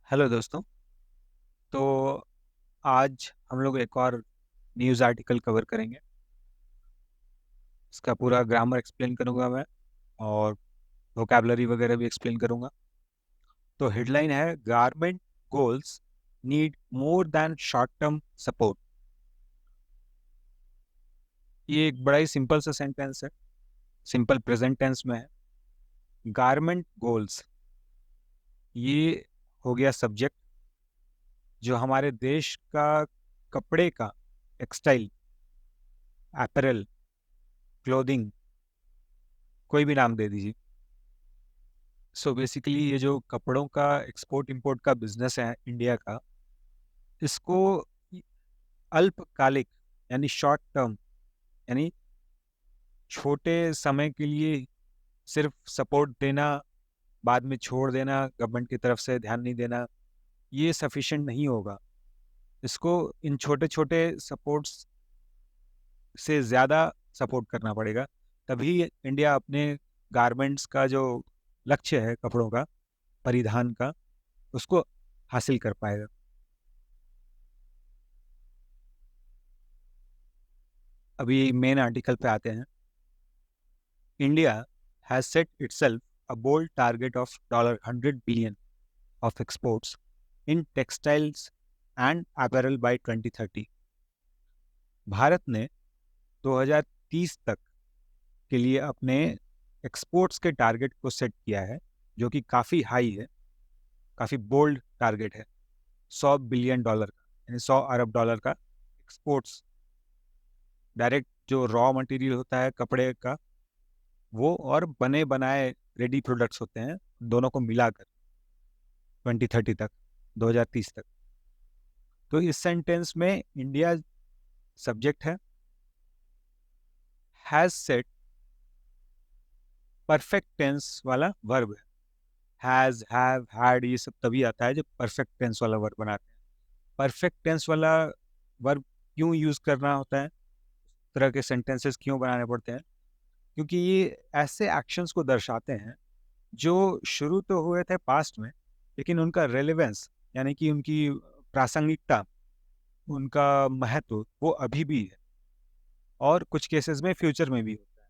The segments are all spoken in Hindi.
हेलो दोस्तों। तो आज हम लोग एक और न्यूज़ आर्टिकल कवर करेंगे। इसका पूरा ग्रामर एक्सप्लेन करूंगा मैं और वोकैबलरी वगैरह भी एक्सप्लेन करूंगा। तो हेडलाइन है garment goals need more than short term support. ये एक बड़ा ही सिंपल सा सेंटेंस है, सिंपल प्रेजेंट टेंस में है। गारमेंट गोल्स, ये हो गया सब्जेक्ट। जो हमारे देश का कपड़े का, टेक्सटाइल, अपैरल, क्लोथिंग, कोई भी नाम दे दीजिए। सो बेसिकली ये जो कपड़ों का एक्सपोर्ट इंपोर्ट का बिजनेस है इंडिया का, इसको अल्पकालिक यानी शॉर्ट टर्म, यानी छोटे समय के लिए सिर्फ सपोर्ट देना, बाद में छोड़ देना, गवर्नमेंट की तरफ से ध्यान नहीं देना, ये सफिशिएंट नहीं होगा। इसको इन छोटे छोटे सपोर्ट्स से ज़्यादा सपोर्ट करना पड़ेगा, तभी इंडिया अपने गारमेंट्स का जो लक्ष्य है, कपड़ों का परिधान का, उसको हासिल कर पाएगा। अभी मेन आर्टिकल पे आते हैं। India has set itself a bold target of $100 billion of exports in textiles and apparel by 2030। Bharat ने 2030 तक के लिए अपने एक्सपोर्ट्स के टारगेट को सेट किया है, जो कि काफ़ी हाई है, काफ़ी बोल्ड टारगेट है। $100 बिलियन का, यानी 100 अरब डॉलर का एक्सपोर्ट्स, डायरेक्ट जो रॉ मटेरियल होता है कपड़े का वो, और बने बनाए रेडी प्रोडक्ट्स होते हैं, दोनों को मिलाकर 2030 तक, 2030 तक। तो इस सेंटेंस में इंडिया सब्जेक्ट है, हैज सेट परफेक्ट टेंस वाला वर्ब है। हैज, हैव, हैड, ये सब तभी आता है जब परफेक्ट टेंस वाला वर्ब बनाते हैं। परफेक्ट टेंस वाला वर्ब क्यों यूज करना होता है, इस तरह के सेंटेंसेस क्यों बनाने पड़ते हैं? क्योंकि ये ऐसे एक्शंस को दर्शाते हैं जो शुरू तो हुए थे पास्ट में, लेकिन उनका रेलेवेंस यानी कि उनकी प्रासंगिकता, उनका महत्व वो अभी भी है, और कुछ केसेस में फ्यूचर में भी होता है।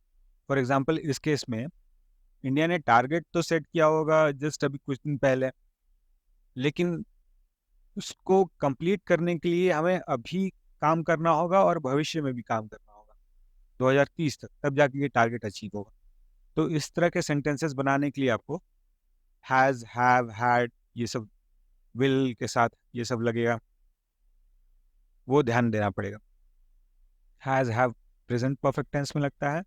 फॉर एग्जांपल इस केस में इंडिया ने टारगेट तो सेट किया होगा जस्ट अभी कुछ दिन पहले, लेकिन उसको कंप्लीट करने के लिए हमें अभी काम करना होगा और भविष्य में भी काम करना होगा 2030 तक, तब जाके ये टारगेट अचीव होगा। तो इस तरह के सेंटेंसेस बनाने के लिए आपको हैज, हैव, हैड, ये सब विल के साथ ये सब लगेगा, वो ध्यान देना पड़ेगा। Has, have present perfect tense में लगता है,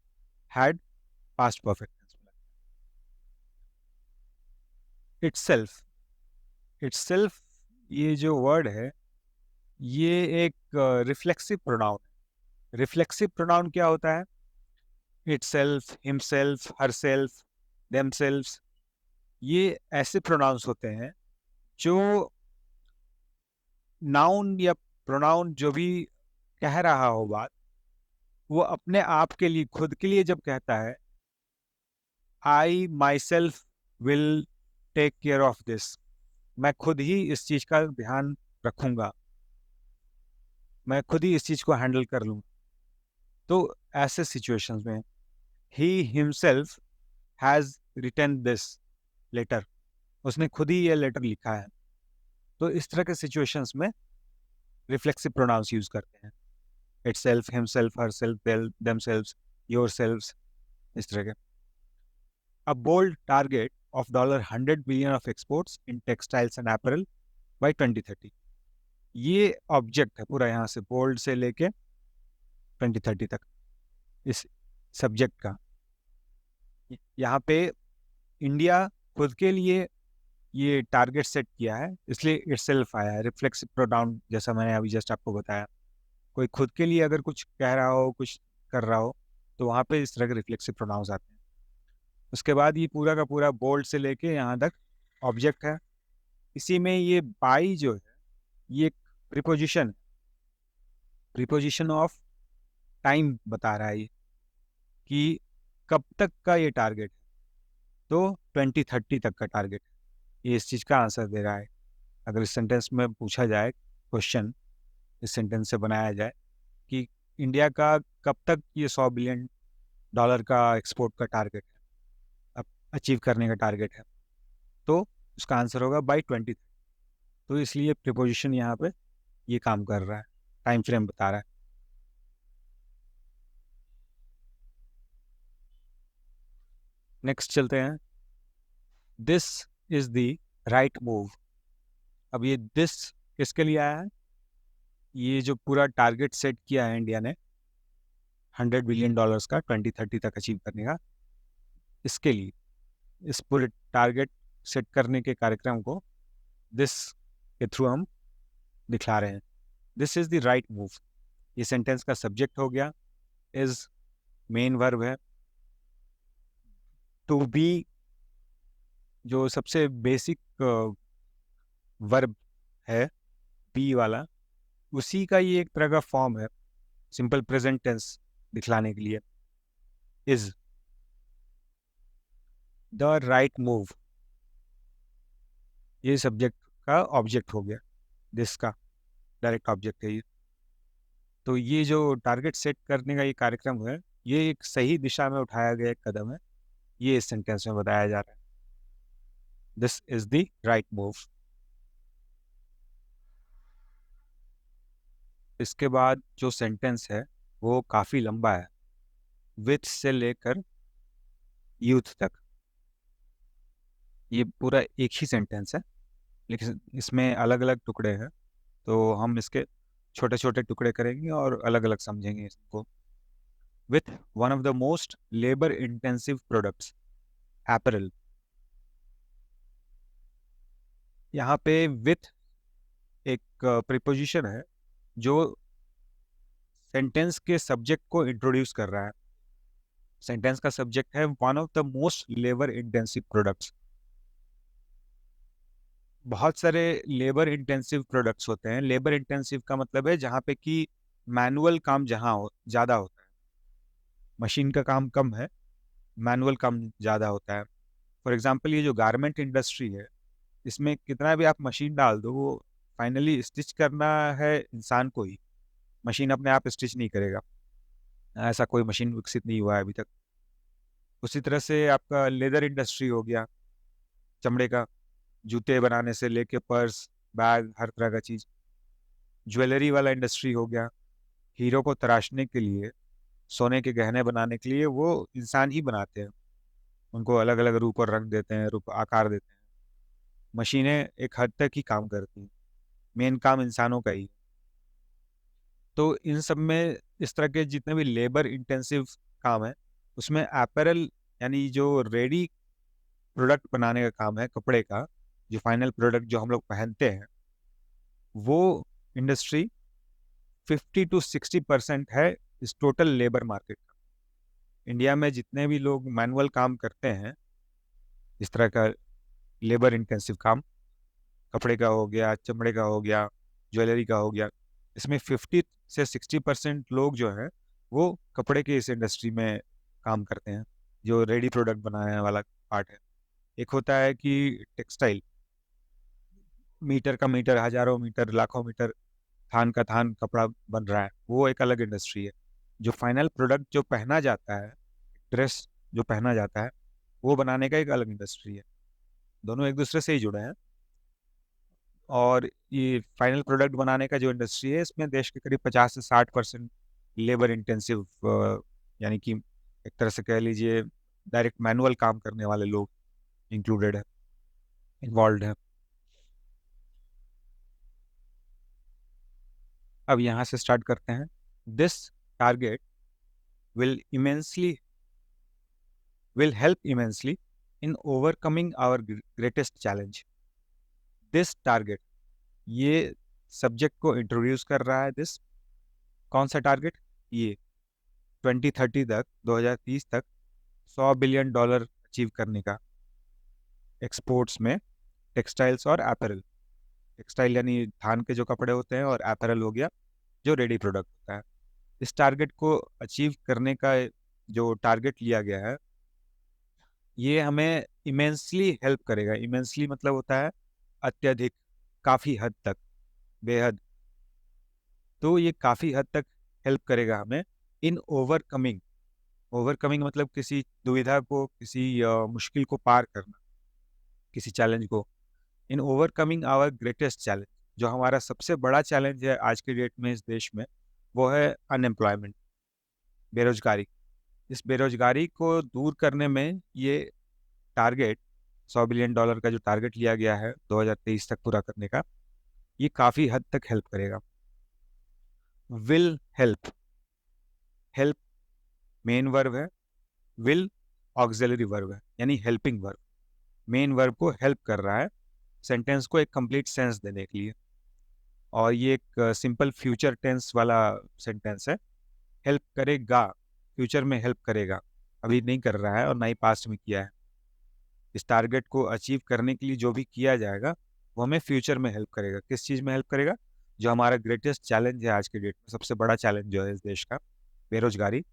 हैड पास्ट परफेक्ट टेंस में लगता है। इटसेल्फ, इटसेल्फ ये जो वर्ड है, ये एक रिफ्लेक्सिव प्रोनाउन है। रिफ्लेक्सिव प्रोनाउन क्या होता है? इटसेल्फ, हिमसेल्फ, हरसेल्फ, देमसेल्व्स, ये ऐसे प्रोनाउंस होते हैं जो नाउन या प्रोनाउन जो भी कह रहा हो बात, वो अपने आप के लिए, खुद के लिए जब कहता है, I myself will take care of this, मैं खुद ही इस चीज का ध्यान रखूंगा, मैं खुद ही इस चीज को हैंडल कर लूंगा, तो ऐसे सिचुएशंस में ही himself has written this letter, उसने खुद ही ये लेटर लिखा है। तो इस तरह के सिचुएशंस में रिफ्लेक्सिव प्रोनाउंस यूज करते हैं, itself, himself, herself, themselves, yourselves, इस तरह के। A bold target of $100 billion of exports in textiles and apparel by 2030। ये ऑब्जेक्ट है पूरा, यहाँ से बोल्ड से लेके 2030 तक इस सब्जेक्ट का। यहाँ पे इंडिया खुद के लिए ये टारगेट सेट किया है, इसलिए इटसेल्फ आया है, रिफ्लेक्सिव प्रोनाउन, जैसा मैंने अभी जस्ट आपको बताया। कोई खुद के लिए अगर कुछ कह रहा हो, कुछ कर रहा हो, तो वहाँ पे इस तरह के रिफ्लेक्सिव प्रोनाउंस आते हैं। उसके बाद ये पूरा का पूरा बोल्ड से लेके यहाँ तक ऑब्जेक्ट है। इसी में ये बाई जो है, ये प्रीपोजिशन, प्रीपोजिशन ऑफ टाइम बता रहा है ये, कि कब तक का ये टारगेट है, तो 2030 तक का टारगेट है, ये इस चीज़ का आंसर दे रहा है। अगर इस सेंटेंस में पूछा जाए क्वेश्चन, इस सेंटेंस से बनाया जाए कि इंडिया का कब तक ये $100 बिलियन का एक्सपोर्ट का टारगेट है, अब अचीव करने का टारगेट है, तो उसका आंसर होगा बाई 20। तो इसलिए प्रिपोजिशन यहाँ पे ये काम कर रहा है, टाइम फ्रेम बता रहा है। नेक्स्ट चलते हैं, this is the right move. अब ये दिस किसके लिए आया है? ये जो पूरा टारगेट सेट किया है इंडिया ने $100 बिलियन का 2030 तक अचीव करने का, इसके लिए इस पूरे टारगेट सेट करने के कार्यक्रम को दिस के थ्रू हम दिखला रहे हैं। This is the right move, ये सेंटेंस का सब्जेक्ट हो गया, इज मेन वर्ब है, टू बी जो सबसे बेसिक वर्ब है बी वाला, उसी का ये एक तरह का फॉर्म है सिंपल प्रेजेंट टेंस दिखलाने के लिए। इज द राइट मूव, ये सब्जेक्ट का ऑब्जेक्ट हो गया, दिस का डायरेक्ट ऑब्जेक्ट है ये। तो ये जो टारगेट सेट करने का ये कार्यक्रम है, ये एक सही दिशा में उठाया गया एक कदम है, ये इस सेंटेंस में बताया जा रहा है, this is the right move. इसके बाद जो सेंटेंस है वो काफ़ी लंबा है, विथ से लेकर यूथ तक, ये पूरा एक ही सेंटेंस है लेकिन इसमें अलग अलग टुकड़े हैं, तो हम इसके छोटे छोटे टुकड़े करेंगे और अलग अलग समझेंगे इसको। With one of the most labour intensive products apparel, यहाँ पे विथ एक प्रीपोजिशन है जो सेंटेंस के सब्जेक्ट को इंट्रोड्यूस कर रहा है। सेंटेंस का सब्जेक्ट है one of the most labour intensive products. बहुत सारे लेबर इंटेंसिव प्रोडक्ट्स होते हैं, लेबर इंटेंसिव का मतलब है जहाँ पे कि मैनुअल काम जहाँ हो ज़्यादा होता है, मशीन का काम कम है, मैनुअल काम ज़्यादा होता है। फॉर एग्जांपल ये जो गारमेंट इंडस्ट्री है, इसमें कितना भी आप मशीन डाल दो, वो फाइनली स्टिच करना है इंसान को ही, मशीन अपने आप स्टिच नहीं करेगा, ऐसा कोई मशीन विकसित नहीं हुआ है अभी तक। उसी तरह से आपका लेदर इंडस्ट्री हो गया, चमड़े का, जूते बनाने से लेके पर्स, बैग, हर तरह का चीज़। ज्वेलरी वाला इंडस्ट्री हो गया, हीरो को तराशने के लिए, सोने के गहने बनाने के लिए वो इंसान ही बनाते हैं, उनको अलग अलग रूप और रंग देते हैं, रूप आकार देते हैं। मशीनें एक हद तक ही काम करती हैं, मेन काम इंसानों का ही। तो इन सब में इस तरह के जितने भी लेबर इंटेंसिव काम है, उसमें अपैरल यानी जो रेडी प्रोडक्ट बनाने का काम है, कपड़े का जो फाइनल प्रोडक्ट जो हम लोग पहनते हैं, वो इंडस्ट्री 50 to 60% है इस टोटल लेबर मार्केट का। इंडिया में जितने भी लोग मैनुअल काम करते हैं, इस तरह का लेबर इंटेंसिव काम, कपड़े का हो गया, चमड़े का हो गया, ज्वेलरी का हो गया, इसमें 50 से 60% लोग जो हैं वो कपड़े के इस इंडस्ट्री में काम करते हैं, जो रेडी प्रोडक्ट बनाने वाला पार्ट है। एक होता है कि टेक्सटाइल, मीटर का मीटर, हजारों मीटर, लाखों मीटर, थान का थान कपड़ा बन रहा है, वो एक अलग इंडस्ट्री है। जो फाइनल प्रोडक्ट जो पहना जाता है, ड्रेस जो पहना जाता है, वो बनाने का एक अलग इंडस्ट्री है। दोनों एक दूसरे से ही जुड़े हैं। और ये फाइनल प्रोडक्ट बनाने का जो इंडस्ट्री है, इसमें देश के करीब 50 से 60% लेबर इंटेंसिव, यानी कि एक तरह से कह लीजिए डायरेक्ट मैनुअल काम करने वाले लोग इंक्लूडेड है, इन्वॉल्व है। अब यहाँ से स्टार्ट करते हैं। This target will immensely will help immensely in overcoming our greatest challenge. This target, ये सब्जेक्ट को इंट्रोड्यूस कर रहा है। दिस कौन सा टारगेट? ये 2030 तक, 2030 तक $100 बिलियन अचीव करने का, एक्सपोर्ट्स में टेक्सटाइल्स और एपरल। टेक्सटाइल यानी धान के जो कपड़े होते हैं, और एपरल हो गया जो रेडी प्रोडक्ट होता है। इस टारगेट को अचीव करने का जो टारगेट लिया गया है, ये हमें इमेंसली हेल्प करेगा। इमेंसली मतलब होता है अत्यधिक, काफ़ी हद तक, बेहद। तो ये काफ़ी हद तक हेल्प करेगा हमें इन ओवरकमिंग। ओवरकमिंग मतलब किसी दुविधा को, किसी मुश्किल को पार करना, किसी चैलेंज को। In overcoming our greatest challenge, जो हमारा सबसे बड़ा चैलेंज है आज के डेट में इस देश में, वो है अनएम्प्लॉयमेंट, बेरोजगारी। इस बेरोजगारी को दूर करने में ये टारगेट, $100 बिलियन का जो टारगेट लिया गया है 2023 तक पूरा करने का, ये काफ़ी हद तक हेल्प करेगा। Will help, help main verb है, विल ऑक्सिलरी वर्ब है, यानी हेल्पिंग वर्ब। मेन वर्ब को हेल्प कर रहा है सेंटेंस को एक कंप्लीट सेंस देने के लिए, और ये एक सिंपल फ्यूचर टेंस वाला सेंटेंस है। हेल्प करेगा, फ्यूचर में हेल्प करेगा, अभी नहीं कर रहा है और ना ही पास्ट में किया है। इस टारगेट को अचीव करने के लिए जो भी किया जाएगा वो हमें फ्यूचर में हेल्प करेगा। किस चीज़ में हेल्प करेगा? जो हमारा ग्रेटेस्ट चैलेंज है आज के डेट में, सबसे बड़ा चैलेंज जो है इस देश का, बेरोजगारी,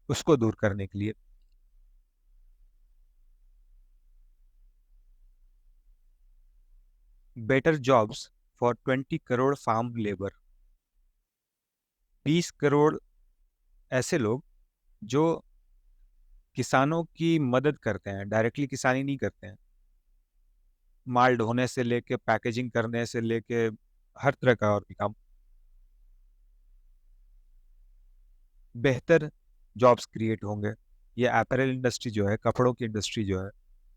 उसको दूर करने के लिए। Better jobs for 20 crore farm labour. 20 crore ऐसे लोग जो किसानों की मदद करते हैं, डायरेक्टली किसानी नहीं करते हैं, माल ढोने से लेके पैकेजिंग करने से लेके हर तरह का और भी काम। बेहतर जॉब्स क्रिएट होंगे। ये अपैरल इंडस्ट्री जो है, कपड़ों की इंडस्ट्री जो है,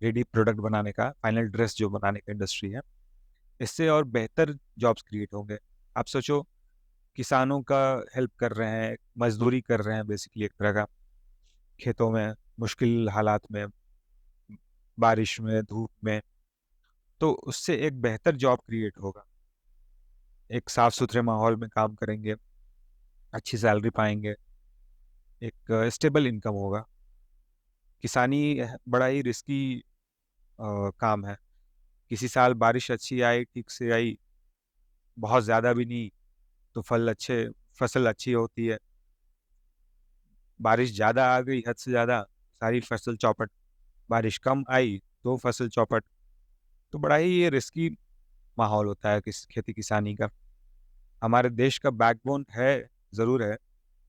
रेडी प्रोडक्ट बनाने का, फाइनल ड्रेस जो बनाने का इंडस्ट्री है, इससे और बेहतर जॉब्स क्रिएट होंगे। आप सोचो, किसानों का हेल्प कर रहे हैं, मजदूरी कर रहे हैं बेसिकली एक तरह का, खेतों में मुश्किल हालात में, बारिश में, धूप में, तो उससे एक बेहतर जॉब क्रिएट होगा। एक साफ सुथरे माहौल में काम करेंगे, अच्छी सैलरी पाएंगे, एक स्टेबल इनकम होगा। किसानी बड़ा ही रिस्की काम है। किसी साल बारिश अच्छी आई, ठीक से आई, बहुत ज़्यादा भी नहीं, तो फसल अच्छी होती है। बारिश ज़्यादा आ गई, हद से ज़्यादा, सारी फसल चौपट। बारिश कम आई तो फसल चौपट। तो बड़ा ही ये रिस्की माहौल होता है किस खेती किसानी का। हमारे देश का बैकबोन है, ज़रूर है,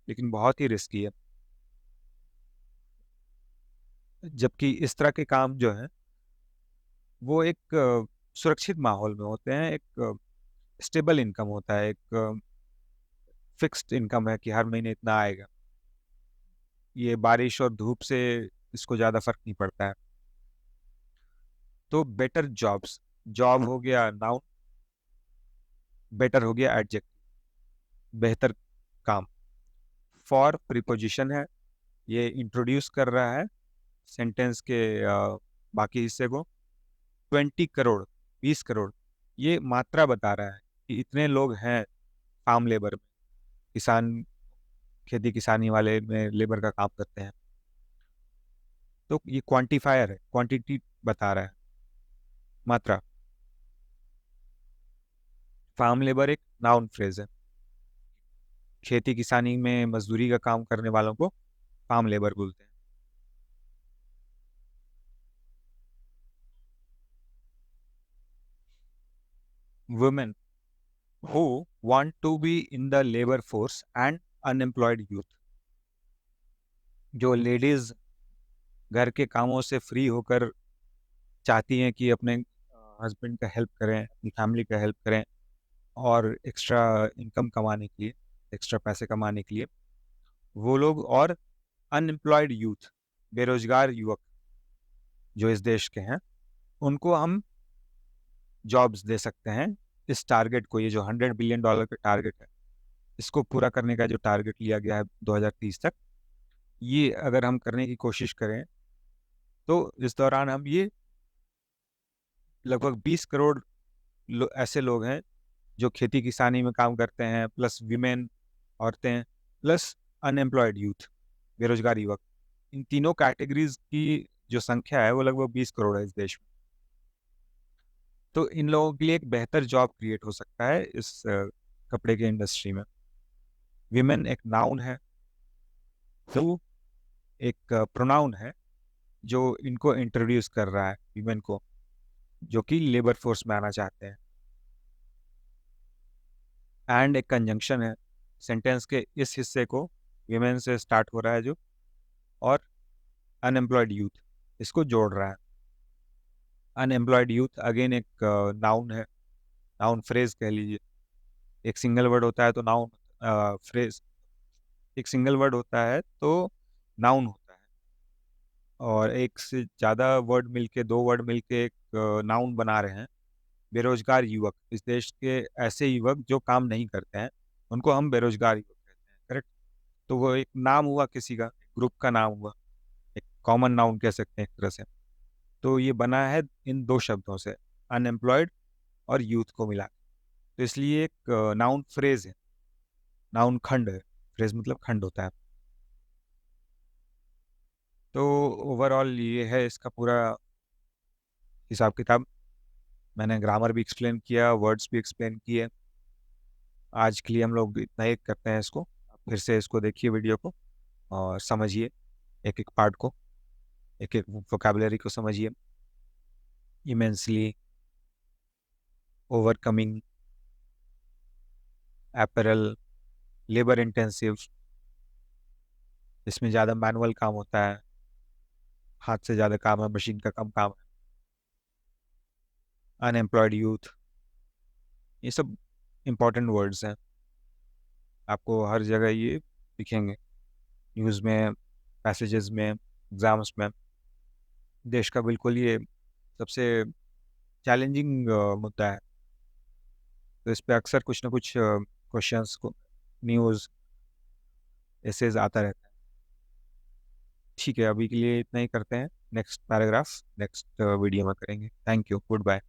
लेकिन बहुत ही रिस्की है। जबकि इस तरह के काम जो है वो एक सुरक्षित माहौल में होते हैं, एक स्टेबल इनकम होता है, एक फिक्स्ड इनकम है कि हर महीने इतना आएगा। ये बारिश और धूप से इसको ज़्यादा फर्क नहीं पड़ता है। तो बेटर जॉब्स, जॉब हो गया नाउन, बेटर हो गया एडजेक्टिव, बेहतर काम। फॉर प्रीपोजिशन है, ये इंट्रोड्यूस कर रहा है सेंटेंस के बाकी हिस्से को। 20 करोड़, 20 करोड़, ये मात्रा बता रहा है कि इतने लोग हैं फार्म लेबर में, किसान, खेती किसानी वाले में लेबर का काम करते हैं। तो ये क्वांटिफायर है, क्वांटिटी बता रहा है, मात्रा। फार्म लेबर एक नाउन फ्रेज है। खेती किसानी में मजदूरी का काम करने वालों को फार्म लेबर बोलते हैं। Women who want to be in the labour force and unemployed youth, जो लेडीज घर के कामों से फ्री होकर चाहती हैं कि अपने हस्बैंड का हेल्प करें, अपनी फैमिली का हेल्प करें, और एक्स्ट्रा इनकम कमाने के लिए, एक्स्ट्रा पैसे कमाने के लिए, वो लोग। और अनएम्प्लॉयड यूथ, बेरोजगार युवक जो इस देश के हैं, उनको हम जॉब्स दे सकते हैं। इस टारगेट को, ये जो $100 बिलियन का टारगेट है, इसको पूरा करने का जो टारगेट लिया गया है 2030 तक, ये अगर हम करने की कोशिश करें तो इस दौरान हम ये लगभग 20 करोड़ ऐसे लोग हैं जो खेती किसानी में काम करते हैं, प्लस विमेन, औरतें, प्लस अनएम्प्लॉयड यूथ, बेरोजगार युवक, इन तीनों कैटेगरीज की जो संख्या है वो लगभग 20 करोड़ है इस देश में। तो इन लोगों के लिए एक बेहतर जॉब क्रिएट हो सकता है इस कपड़े के इंडस्ट्री में। विमेन एक नाउन है, तो एक प्रोनाउन है जो इनको इंट्रोड्यूस कर रहा है, विमेन को, जो कि लेबर फोर्स में आना चाहते हैं। एंड एक कंजंक्शन है सेंटेंस के इस हिस्से को, वीमेन से स्टार्ट हो रहा है जो, और अनएम्प्लॉयड यूथ इसको जोड़ रहा है। अनएम्प्लॉयड यूथ अगेन एक नाउन है, नाउन फ्रेज कह लीजिए। एक सिंगल वर्ड होता है तो नाउन, फ्रेज एक सिंगल वर्ड होता है तो नाउन होता है, और एक से ज़्यादा वर्ड मिलके, दो वर्ड मिलके एक नाउन बना रहे हैं। बेरोजगार युवक, इस देश के ऐसे युवक जो काम नहीं करते हैं उनको हम बेरोजगार युवक कहते हैं, करेक्ट। तो वो एक नाम हुआ, किसी का ग्रुप का नाम हुआ, एक कॉमन नाउन कह सकते हैं एक तरह से। तो ये बना है इन दो शब्दों से, अनएम्प्लॉयड और यूथ को मिला के। तो इसलिए एक नाउन फ्रेज है, नाउन खंड है, फ्रेज मतलब खंड होता है। तो ओवरऑल ये है इसका पूरा हिसाब किताब। मैंने ग्रामर भी एक्सप्लेन किया, वर्ड्स भी एक्सप्लेन किए। आज के लिए हम लोग इतना ही करते हैं इसको। आप फिर से इसको देखिए वीडियो को और समझिए एक एक पार्ट को, एक एक वोकेबलरी को समझिए। Immensely, overcoming, apparel, labour intensive, इसमें ज़्यादा मैनुअल काम होता है, हाथ से ज़्यादा काम है, मशीन का कम काम है। अनएम्प्लॉयड यूथ, ये सब इम्पोर्टेंट वर्ड्स हैं, आपको हर जगह ये दिखेंगे, न्यूज़ में, मैसेजेस में, एग्जाम्स में। देश का बिल्कुल ये सबसे चैलेंजिंग मुद्दा है, तो इस पे अक्सर कुछ ना कुछ क्वेश्चंस को, न्यूज़, एसेज आता रहता है। ठीक है, अभी के लिए इतना ही करते हैं। नेक्स्ट पैराग्राफ नेक्स्ट वीडियो में करेंगे। Thank you, good bye.